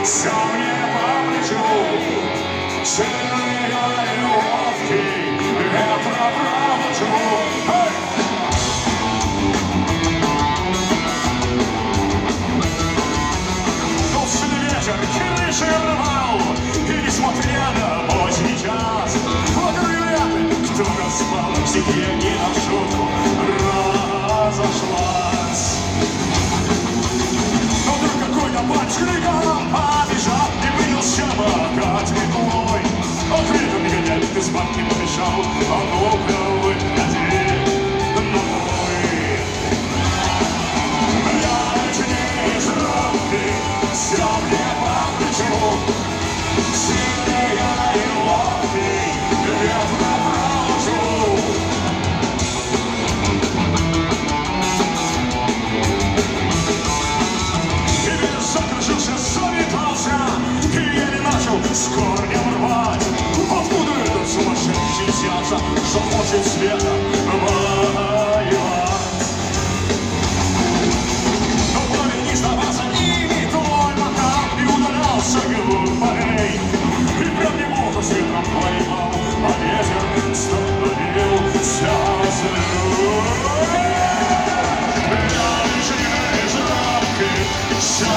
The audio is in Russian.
все мне по плечу. Сильные и ловкий ветра провожу. Душный ветер крыши рвал, и несмотря на поздний час, вокруг кто-то спал, в стихе не на шутку разошлась. Но вдруг какой-то парень с криком побежал и принялся махать метлой. Открыто негодяй, ты спать не помешал, а ну-ка выходи домой. Я ночнее жралки, все мне по плечу. Сильный я и ловкий, ветра провожу. Закружился, заметался, и еле начал с корнем рвать. Откуда этот сумасшедший взялся, что хочет света воевать? Но пламя не сдавался, и метлой махал, и удалялся вглубь полей. И прям не мог с ветром воевал, а ветер становился злой. Я лишь не жрабкой, все